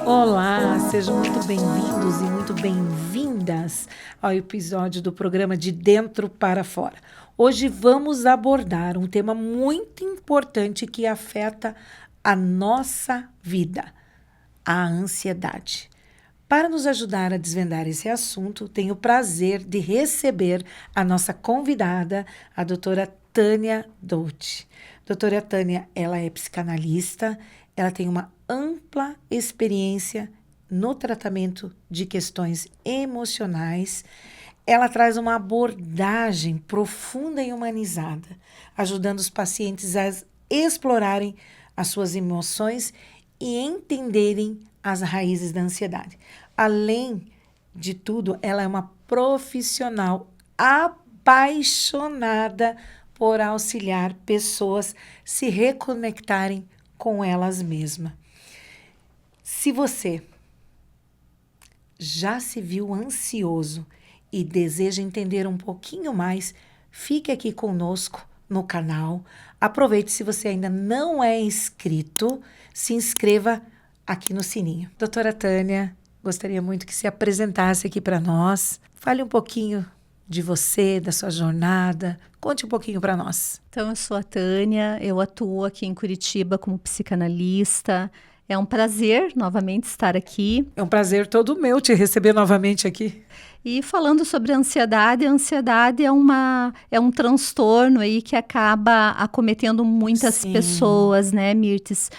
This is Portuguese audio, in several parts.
Olá, sejam muito bem-vindos e muito bem-vindas ao episódio do programa De Dentro para Fora. Hoje vamos abordar um tema muito importante que afeta a nossa vida, a ansiedade. Para nos ajudar a desvendar esse assunto, tenho o prazer de receber a nossa convidada, a doutora Tânia Dolce. Doutora Tânia, ela é psicanalista, ela tem uma ampla experiência no tratamento de questões emocionais. Ela traz uma abordagem profunda e humanizada, ajudando os pacientes a explorarem as suas emoções e entenderem as raízes da ansiedade. Além de tudo, ela é uma profissional apaixonada por auxiliar pessoas se reconectarem com elas mesmas. Se você já se viu ansioso e deseja entender um pouquinho mais, fique aqui conosco no canal. Aproveite, se você ainda não é inscrito, se inscreva aqui no sininho. Doutora Tânia, gostaria muito que se apresentasse aqui para nós. Fale um pouquinho de você, da sua jornada. Conte um pouquinho para nós. Então, eu sou a Tânia, eu atuo aqui em Curitiba como psicanalista. É um prazer novamente estar aqui. É um prazer todo meu te receber novamente aqui. E falando sobre a ansiedade é um transtorno aí que acaba acometendo muitas pessoas, né, Mirtes?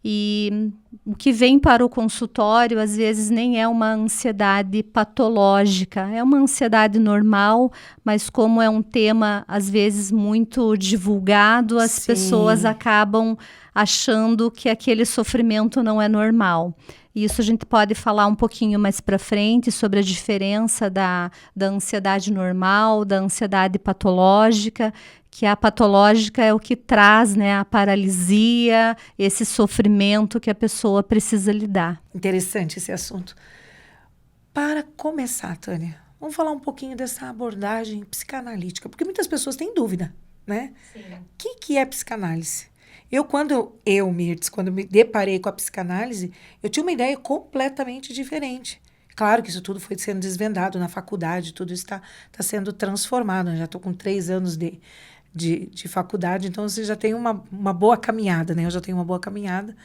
E o que vem para o consultório, às vezes, nem é uma ansiedade patológica, é uma ansiedade normal, mas como é um tema, às vezes, muito divulgado, as pessoas acabam achando que aquele sofrimento não é normal. Isso a gente pode falar um pouquinho mais para frente sobre a diferença da ansiedade normal, da ansiedade patológica, que a patológica é o que traz, né, a paralisia, esse sofrimento que a pessoa precisa lidar. Interessante esse assunto. Para começar, Tânia, vamos falar um pouquinho dessa abordagem psicanalítica, porque muitas pessoas têm dúvida, né? Sim. O que é psicanálise? Quando me deparei com a psicanálise, eu tinha uma ideia completamente diferente. Claro que isso tudo foi sendo desvendado na faculdade, tudo está sendo transformado. Eu já estou com 3 anos de faculdade, então você já tem uma boa caminhada, né? Eu já tenho uma boa caminhada.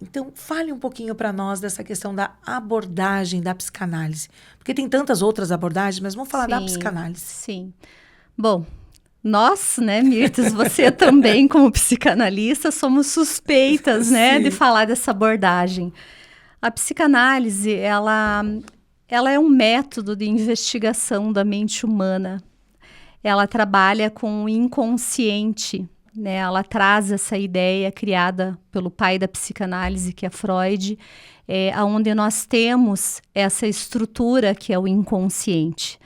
Então, fale um pouquinho para nós dessa questão da abordagem da psicanálise. Porque tem tantas outras abordagens, mas vamos falar da psicanálise. Sim. Bom, nós, né, Mirtes, você também como psicanalista, somos suspeitas, né, de falar dessa abordagem. A psicanálise, ela é um método de investigação da mente humana. Ela trabalha com o inconsciente, né? Ela traz essa ideia criada pelo pai da psicanálise, que é Freud, onde nós temos essa estrutura que é o inconsciente.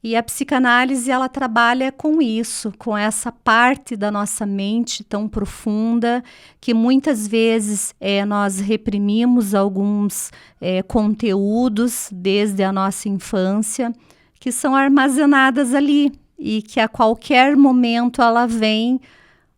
E a psicanálise, ela trabalha com isso, com essa parte da nossa mente tão profunda, que muitas vezes nós reprimimos alguns conteúdos desde a nossa infância, que são armazenadas ali e que a qualquer momento ela vem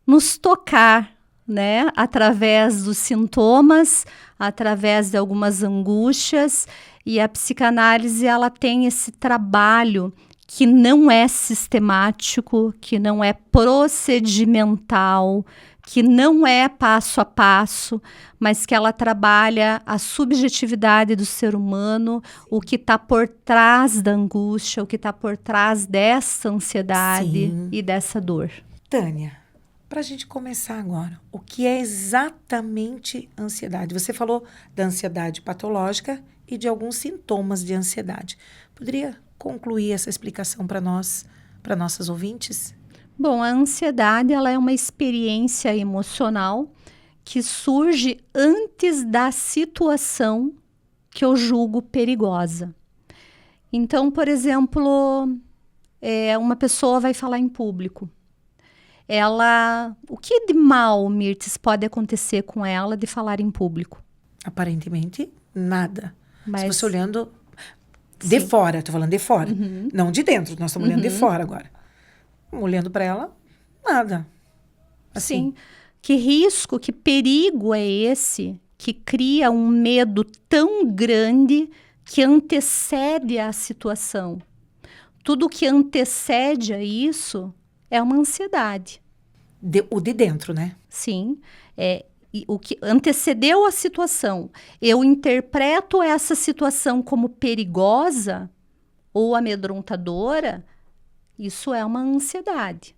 nos tocar, né? Através dos sintomas, através de algumas angústias. E a psicanálise, ela tem esse trabalho que não é sistemático, que não é procedimental, que não é passo a passo, mas que ela trabalha a subjetividade do ser humano, o que está por trás da angústia, o que está por trás dessa ansiedade e dessa dor. Tânia, para a gente começar agora, o que é exatamente ansiedade? Você falou da ansiedade patológica e de alguns sintomas de ansiedade. Poderia concluir essa explicação para nós, para nossas ouvintes? Bom, a ansiedade, ela é uma experiência emocional que surge antes da situação que eu julgo perigosa. Então, por exemplo, uma pessoa vai falar em público. O que de mal, Mirtes, pode acontecer com ela de falar em público? Aparentemente, nada. Se você olhando de fora, tô falando de fora, não de dentro, nós estamos olhando de fora agora. Olhando para ela, nada. Assim. Sim. Que risco, que perigo é esse que cria um medo tão grande que antecede a situação? Tudo que antecede a isso é uma ansiedade. O de dentro, né? Sim. O que antecedeu a situação. Eu interpreto essa situação como perigosa ou amedrontadora, isso é uma ansiedade.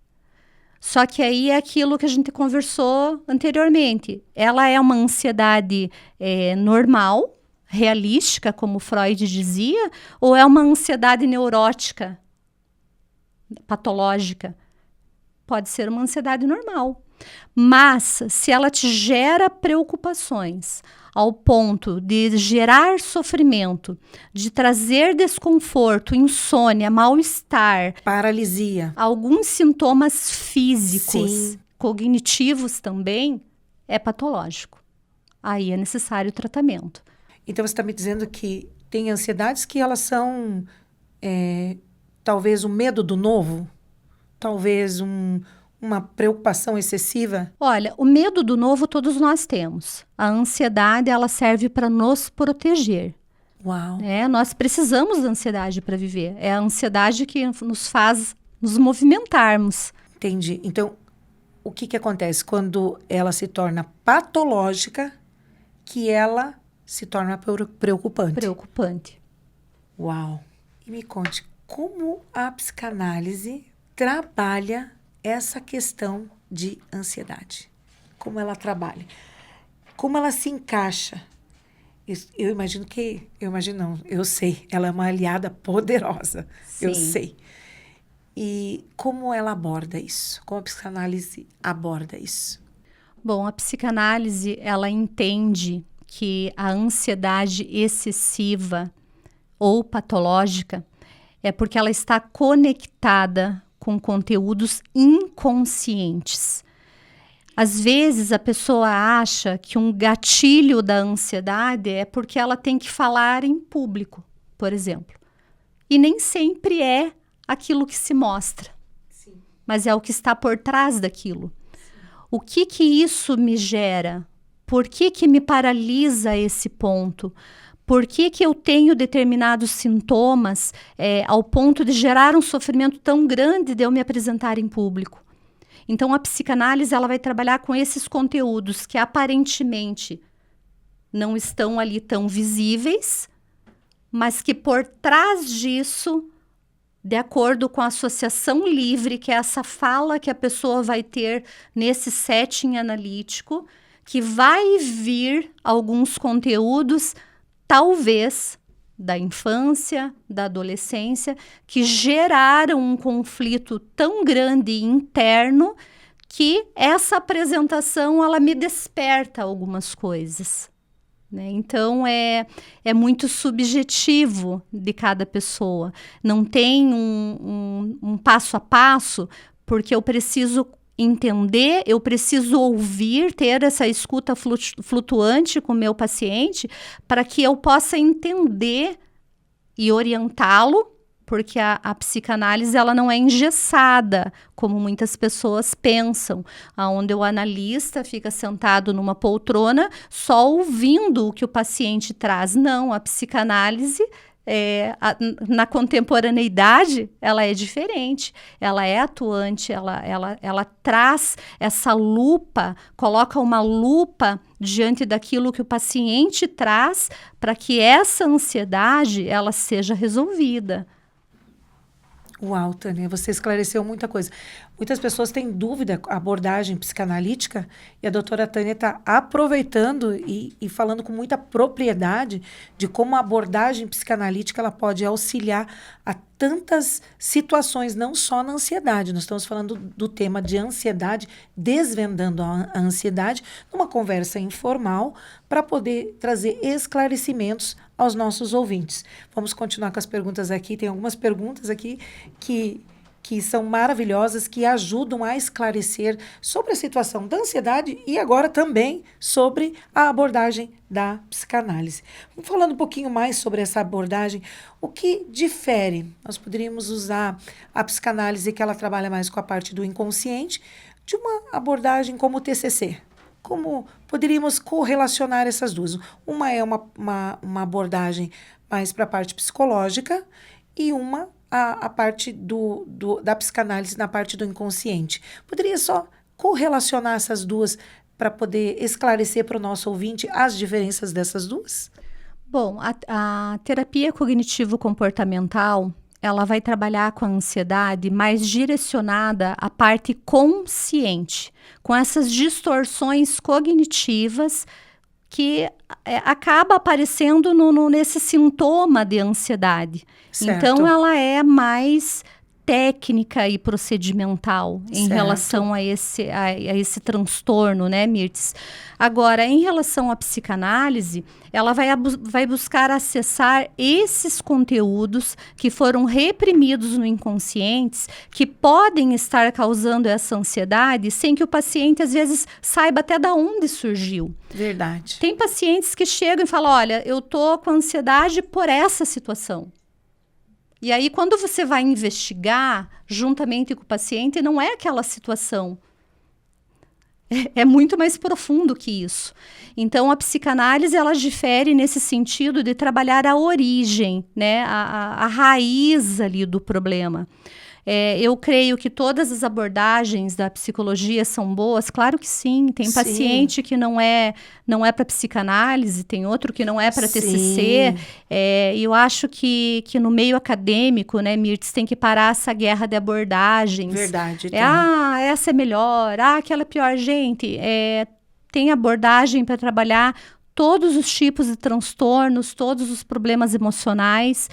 Só que aí é aquilo que a gente conversou anteriormente. Ela é uma ansiedade normal, realística, como Freud dizia, ou é uma ansiedade neurótica, patológica? Pode ser uma ansiedade normal. Mas, se ela te gera preocupações ao ponto de gerar sofrimento, de trazer desconforto, insônia, mal-estar, paralisia, alguns sintomas físicos, Sim. cognitivos também, é patológico. Aí é necessário tratamento. Então, você está me dizendo que tem ansiedades que elas são, talvez, o medo do novo? Talvez uma preocupação excessiva? Olha, o medo do novo todos nós temos. A ansiedade, ela serve para nos proteger. Uau! Nós precisamos da ansiedade para viver. É a ansiedade que nos faz nos movimentarmos. Entendi. Então, o que acontece quando ela se torna patológica, que ela se torna preocupante? Preocupante. Uau! E me conte, como a psicanálise trabalha essa questão de ansiedade? Como ela trabalha? Como ela se encaixa? Eu imagino que... eu sei. Ela é uma aliada poderosa. Sim. Eu sei. E como ela aborda isso? Como a psicanálise aborda isso? Bom, a psicanálise, ela entende que a ansiedade excessiva ou patológica é porque ela está conectada com conteúdos inconscientes. Às vezes, a pessoa acha que um gatilho da ansiedade é porque ela tem que falar em público, por exemplo. E nem sempre é aquilo que se mostra, Sim. mas é o que está por trás daquilo. Sim. O que isso me gera? Por que me paralisa esse ponto? Por que eu tenho determinados sintomas ao ponto de gerar um sofrimento tão grande de eu me apresentar em público? Então, a psicanálise ela vai trabalhar com esses conteúdos que aparentemente não estão ali tão visíveis, mas que por trás disso, de acordo com a associação livre, que é essa fala que a pessoa vai ter nesse setting analítico, que vai vir alguns conteúdos talvez da infância, da adolescência, que geraram um conflito tão grande interno que essa apresentação ela me desperta algumas coisas. Né? Então, é muito subjetivo de cada pessoa. Não tem um passo a passo, porque eu preciso entender, eu preciso ouvir, ter essa escuta flutuante com o meu paciente para que eu possa entender e orientá-lo, porque a psicanálise ela não é engessada, como muitas pessoas pensam, onde o analista fica sentado numa poltrona só ouvindo o que o paciente traz. Não, a psicanálise na contemporaneidade, ela é diferente, ela é atuante, ela traz essa lupa, coloca uma lupa diante daquilo que o paciente traz para que essa ansiedade ela seja resolvida. Uau, Tânia, você esclareceu muita coisa. Muitas pessoas têm dúvida com a abordagem psicanalítica e a doutora Tânia está aproveitando e falando com muita propriedade de como a abordagem psicanalítica ela pode auxiliar a tantas situações, não só na ansiedade. Nós estamos falando do tema de ansiedade, desvendando a ansiedade, numa conversa informal, para poder trazer esclarecimentos aos nossos ouvintes. Vamos continuar com as perguntas aqui. Tem algumas perguntas aqui que que são maravilhosas, que ajudam a esclarecer sobre a situação da ansiedade e agora também sobre a abordagem da psicanálise. Falando um pouquinho mais sobre essa abordagem, o que difere? Nós poderíamos usar a psicanálise, que ela trabalha mais com a parte do inconsciente, de uma abordagem como o TCC. Como poderíamos correlacionar essas duas? Uma é uma abordagem mais para a parte psicológica e uma a parte da psicanálise na parte do inconsciente. Poderia só correlacionar essas duas para poder esclarecer para o nosso ouvinte as diferenças dessas duas? Bom, a terapia cognitivo-comportamental, ela vai trabalhar com a ansiedade mais direcionada à parte consciente, com essas distorções cognitivas que acaba aparecendo nesse sintoma de ansiedade. Certo. Então, ela é mais técnica e procedimental em Certo. relação a esse transtorno, né, Mirtes? Agora, em relação à psicanálise, ela vai buscar acessar esses conteúdos que foram reprimidos no inconsciente, que podem estar causando essa ansiedade, sem que o paciente, às vezes, saiba até de onde surgiu. Verdade. Tem pacientes que chegam e falam, olha, eu tô com ansiedade por essa situação. E aí, quando você vai investigar juntamente com o paciente, não é aquela situação. É muito mais profundo que isso. Então, a psicanálise, ela difere nesse sentido de trabalhar a origem, né? A raiz ali do problema. Eu creio que todas as abordagens da psicologia são boas, claro que sim. Tem paciente que não é para psicanálise, tem outro que não é para TCC. E eu acho que no meio acadêmico, né, Mirtes, tem que parar essa guerra de abordagens. Verdade. Essa é melhor, aquela é pior. Gente, tem abordagem para trabalhar todos os tipos de transtornos, todos os problemas emocionais.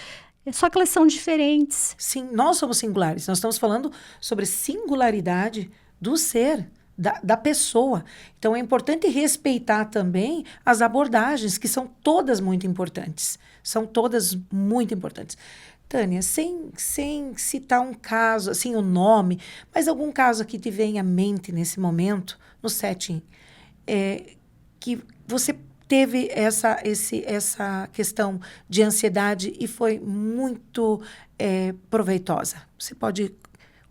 Só que elas são diferentes. Sim, nós somos singulares. Nós estamos falando sobre singularidade do ser, da pessoa. Então, é importante respeitar também as abordagens, que são todas muito importantes. São todas muito importantes. Tânia, sem citar um caso, assim, o nome, mas algum caso que te venha à mente nesse momento, no setting, que você teve essa questão de ansiedade e foi muito proveitosa. Você pode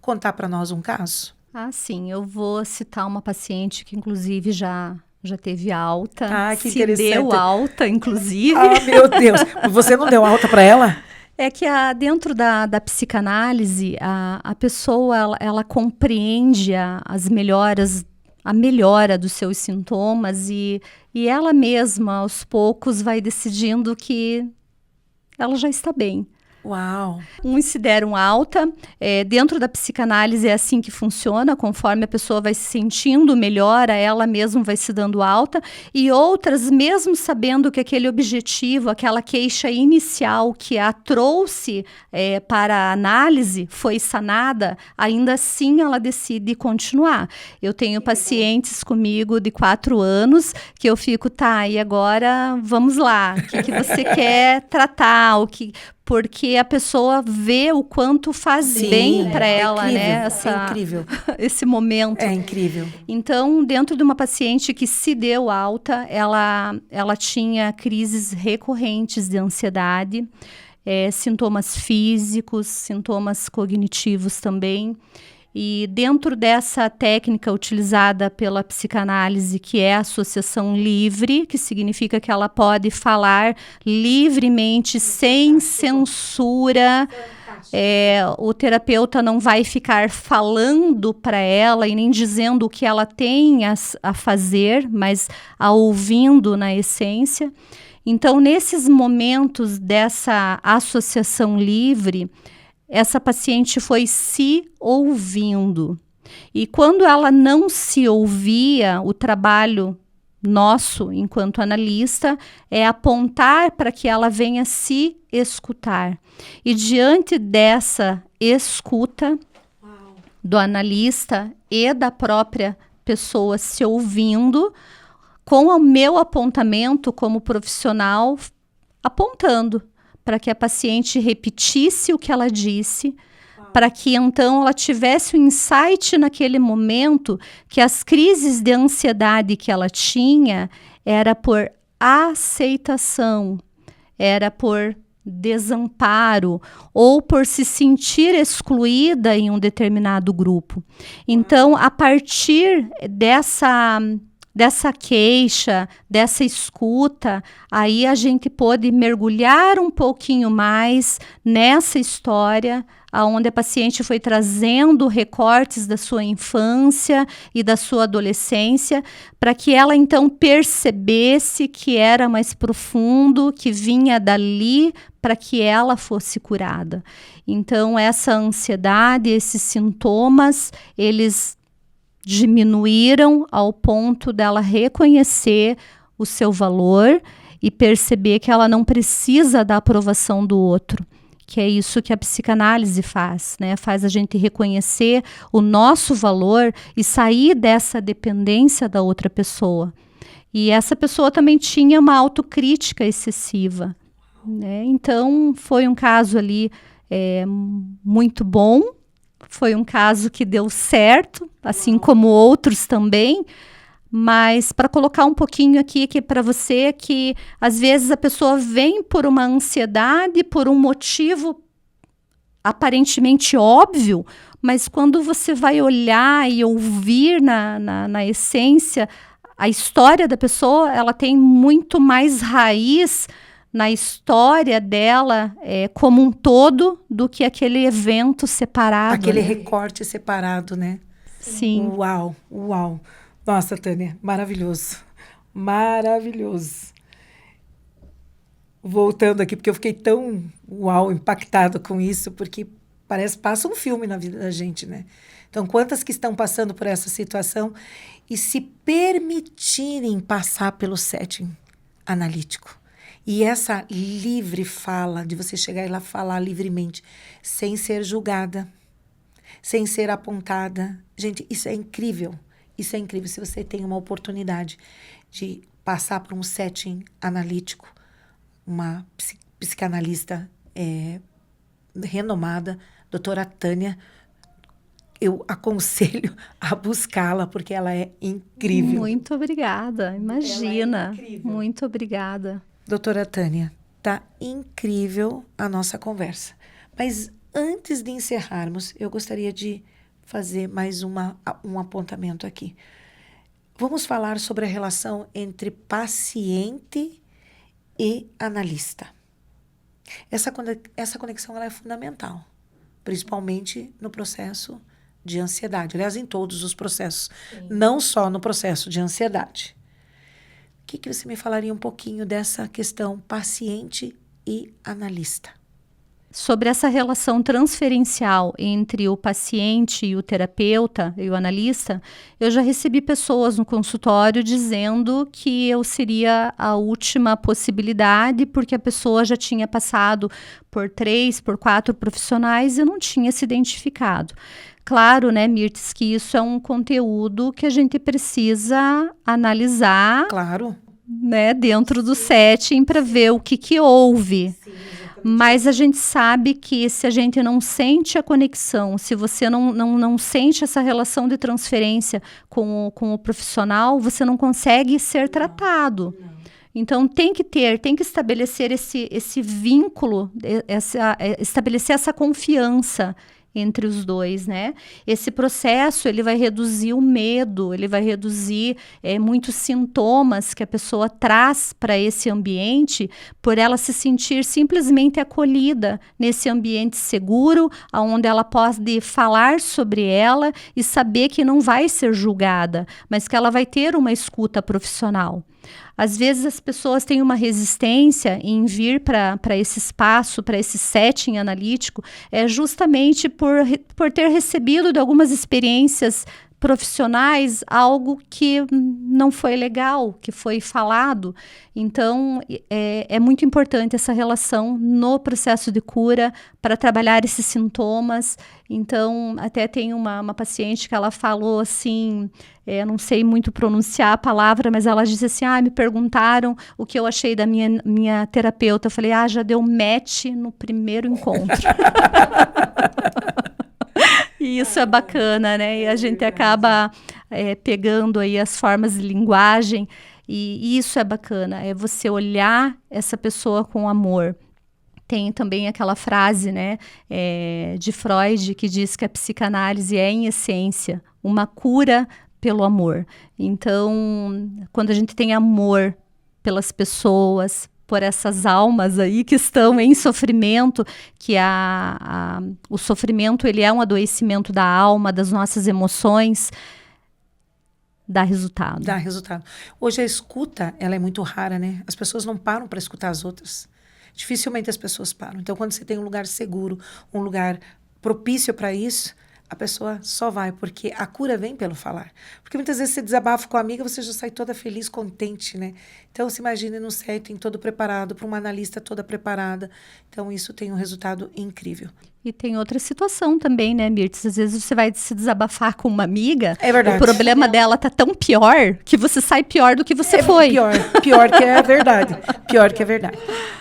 contar para nós um caso? Sim. Eu vou citar uma paciente que, inclusive, já teve alta. Que se interessante. Deu alta, inclusive. Meu Deus! Você não deu alta para ela? É que dentro da psicanálise, a pessoa ela compreende a melhora dos seus sintomas e ela mesma, aos poucos, vai decidindo que ela já está bem. Uau! Uns se deram alta. Dentro da psicanálise é assim que funciona, conforme a pessoa vai se sentindo melhor, ela mesma vai se dando alta. E outras, mesmo sabendo que aquele objetivo, aquela queixa inicial que a trouxe para a análise foi sanada, ainda assim ela decide continuar. Eu tenho pacientes comigo de 4 anos que eu fico, e agora vamos lá, o que você quer tratar, porque a pessoa vê o quanto faz bem para ela, né? É incrível. Esse momento. É incrível. Então, dentro de uma paciente que se deu alta, ela tinha crises recorrentes de ansiedade, sintomas físicos, sintomas cognitivos também. E dentro dessa técnica utilizada pela psicanálise, que é a associação livre, que significa que ela pode falar livremente, sem censura. O terapeuta não vai ficar falando para ela e nem dizendo o que ela tem a fazer, mas a ouvindo na essência. Então, nesses momentos dessa associação livre, essa paciente foi se ouvindo. E quando ela não se ouvia, o trabalho nosso, enquanto analista, é apontar para que ela venha se escutar. E diante dessa escuta do analista e da própria pessoa se ouvindo, com o meu apontamento como profissional, apontando para que a paciente repetisse o que ela disse, para que então ela tivesse o insight naquele momento que as crises de ansiedade que ela tinha era por aceitação, era por desamparo ou por se sentir excluída em um determinado grupo. Então, a partir dessa queixa, dessa escuta, aí a gente pôde mergulhar um pouquinho mais nessa história, onde a paciente foi trazendo recortes da sua infância e da sua adolescência, para que ela então percebesse que era mais profundo, que vinha dali para que ela fosse curada. Então, essa ansiedade, esses sintomas, eles diminuíram ao ponto dela reconhecer o seu valor e perceber que ela não precisa da aprovação do outro, que é isso que a psicanálise faz, né? Faz a gente reconhecer o nosso valor e sair dessa dependência da outra pessoa. E essa pessoa também tinha uma autocrítica excessiva, né? Então, foi um caso ali muito bom. Foi um caso que deu certo, assim como outros também, mas para colocar um pouquinho aqui para você, que às vezes a pessoa vem por uma ansiedade, por um motivo aparentemente óbvio, mas quando você vai olhar e ouvir na essência, a história da pessoa, ela tem muito mais raiz na história dela como um todo do que aquele evento separado. Aquele recorte separado, né? Sim. Uau, uau. Nossa, Tânia, maravilhoso. Maravilhoso. Voltando aqui, porque eu fiquei tão, impactada com isso, porque passa um filme na vida da gente, né? Então, quantas que estão passando por essa situação e se permitirem passar pelo setting analítico? E essa livre fala, de você chegar e lá falar livremente, sem ser julgada, sem ser apontada. Gente, isso é incrível. Isso é incrível. Se você tem uma oportunidade de passar por um setting analítico, uma psicanalista renomada, doutora Tânia, eu aconselho a buscá-la, porque ela é incrível. Muito obrigada. Imagina. Ela é incrível. Muito obrigada. Doutora Tânia, tá incrível a nossa conversa. Mas antes de encerrarmos, eu gostaria de fazer mais um apontamento aqui. Vamos falar sobre a relação entre paciente e analista. Essa conexão ela é fundamental, principalmente no processo de ansiedade. Aliás, em todos os processos, sim, não só no processo de ansiedade. O que você me falaria um pouquinho dessa questão paciente e analista? Sobre essa relação transferencial entre o paciente e o terapeuta e o analista, eu já recebi pessoas no consultório dizendo que eu seria a última possibilidade porque a pessoa já tinha passado por 3, por 4 profissionais e não tinha se identificado. Claro, né, Mirtes, que isso é um conteúdo que a gente precisa analisar, claro, né, dentro do setting para ver o que houve. Sim, mas a gente sabe que se a gente não sente a conexão, se você não sente essa relação de transferência com o profissional, você não consegue ser tratado. Não. Então, tem que estabelecer esse vínculo, estabelecer essa confiança entre os dois, né? Esse processo, ele vai reduzir o medo, ele vai reduzir muitos sintomas que a pessoa traz para esse ambiente, por ela se sentir simplesmente acolhida nesse ambiente seguro, onde ela pode falar sobre ela e saber que não vai ser julgada, mas que ela vai ter uma escuta profissional. Às vezes as pessoas têm uma resistência em vir para esse espaço, para esse setting analítico, justamente por ter recebido de algumas experiências profissionais algo que não foi legal, que foi falado. Então, é muito importante essa relação no processo de cura para trabalhar esses sintomas. Então, até tem uma paciente que ela falou assim, não sei muito pronunciar a palavra, mas ela disse assim, me perguntaram o que eu achei da minha terapeuta. Eu falei, já deu match no primeiro encontro. E isso é bacana, né? E a gente acaba pegando aí as formas de linguagem, e isso é bacana, é você olhar essa pessoa com amor. Tem também aquela frase, né, de Freud, que diz que a psicanálise é, em essência, uma cura pelo amor. Então, quando a gente tem amor pelas pessoas, por essas almas aí que estão em sofrimento, que o sofrimento ele é um adoecimento da alma, das nossas emoções, dá resultado. Dá resultado. Hoje a escuta, ela é muito rara, né? As pessoas não param para escutar as outras. Dificilmente as pessoas param. Então, quando você tem um lugar seguro, um lugar propício para isso, a pessoa só vai, porque a cura vem pelo falar. Porque muitas vezes você desabafa com a amiga, você já sai toda feliz, contente, né? Então, se imagina no setting todo preparado, para uma analista toda preparada. Então, isso tem um resultado incrível. E tem outra situação também, né, Mirtes? Às vezes você vai se desabafar com uma amiga, é verdade. O problema dela tá tão pior que você sai pior do que você foi. Pior que é verdade. Pior que é verdade.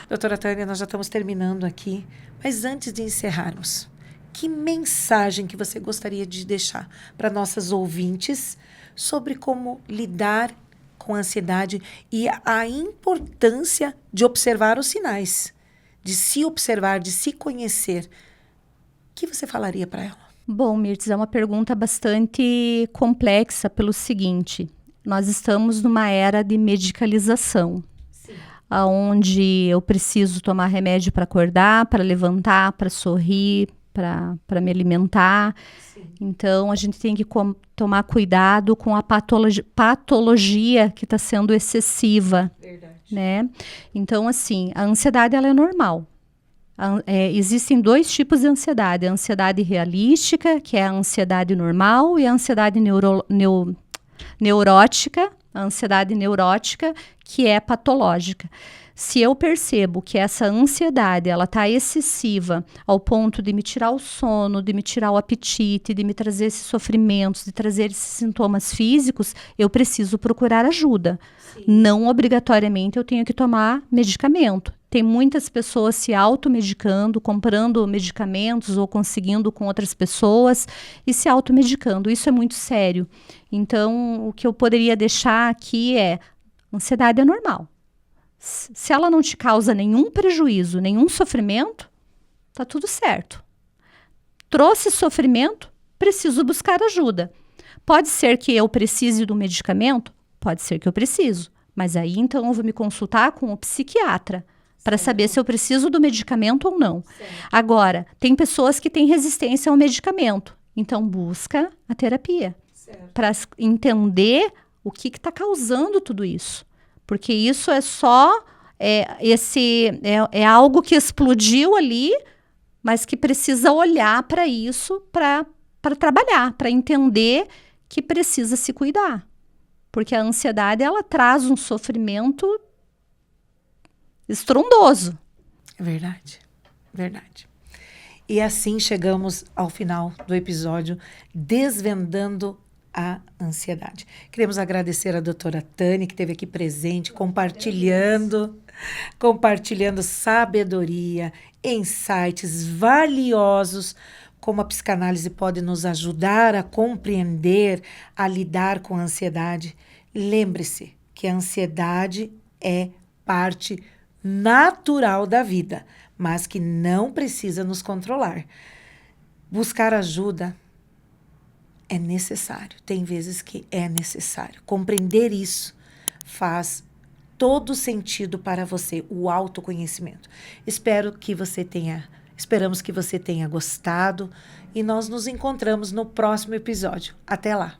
Doutora Tânia, nós já estamos terminando aqui, mas antes de encerrarmos, que mensagem que você gostaria de deixar para nossas ouvintes sobre como lidar com a ansiedade e a importância de observar os sinais, de se observar, de se conhecer? O que você falaria para ela? Bom, Mirtes, é uma pergunta bastante complexa pelo seguinte: nós estamos numa era de medicalização, onde eu preciso tomar remédio para acordar, para levantar, para sorrir, para me alimentar. Sim. Então, a gente tem que tomar cuidado com a patologia que está sendo excessiva. Verdade. Né? Então, assim, a ansiedade ela é normal. Existem 2 tipos de ansiedade. A ansiedade realística, que é a ansiedade normal, e a ansiedade neurótica, a ansiedade neurótica, que é patológica. Se eu percebo que essa ansiedade ela está excessiva ao ponto de me tirar o sono, de me tirar o apetite, de me trazer esses sofrimentos, de trazer esses sintomas físicos, eu preciso procurar ajuda. Sim. Não obrigatoriamente eu tenho que tomar medicamento. Tem muitas pessoas se automedicando, comprando medicamentos ou conseguindo com outras pessoas e se automedicando. Isso é muito sério. Então, o que eu poderia deixar aqui é: ansiedade é normal. Se ela não te causa nenhum prejuízo, nenhum sofrimento, tá tudo certo. Trouxe sofrimento, preciso buscar ajuda. Pode ser que eu precise do medicamento? Pode ser que eu preciso. Mas aí, então, eu vou me consultar com o psiquiatra para saber se eu preciso do medicamento ou não. Certo. Agora, tem pessoas que têm resistência ao medicamento. Então, busca a terapia para entender o que está causando tudo isso. Porque isso é só algo que explodiu ali, mas que precisa olhar para isso para trabalhar, para entender que precisa se cuidar. Porque a ansiedade, ela traz um sofrimento estrondoso. É verdade, verdade. E assim chegamos ao final do episódio Desvendando a Ansiedade. Queremos agradecer a doutora Tânia, que esteve aqui presente, compartilhando sabedoria, insights valiosos, como a psicanálise pode nos ajudar a compreender, a lidar com a ansiedade. Lembre-se que a ansiedade é parte natural da vida, mas que não precisa nos controlar. Buscar ajuda é necessário, tem vezes que é necessário. Compreender isso faz todo sentido para você, o autoconhecimento. Esperamos que você tenha gostado e nós nos encontramos no próximo episódio. Até lá!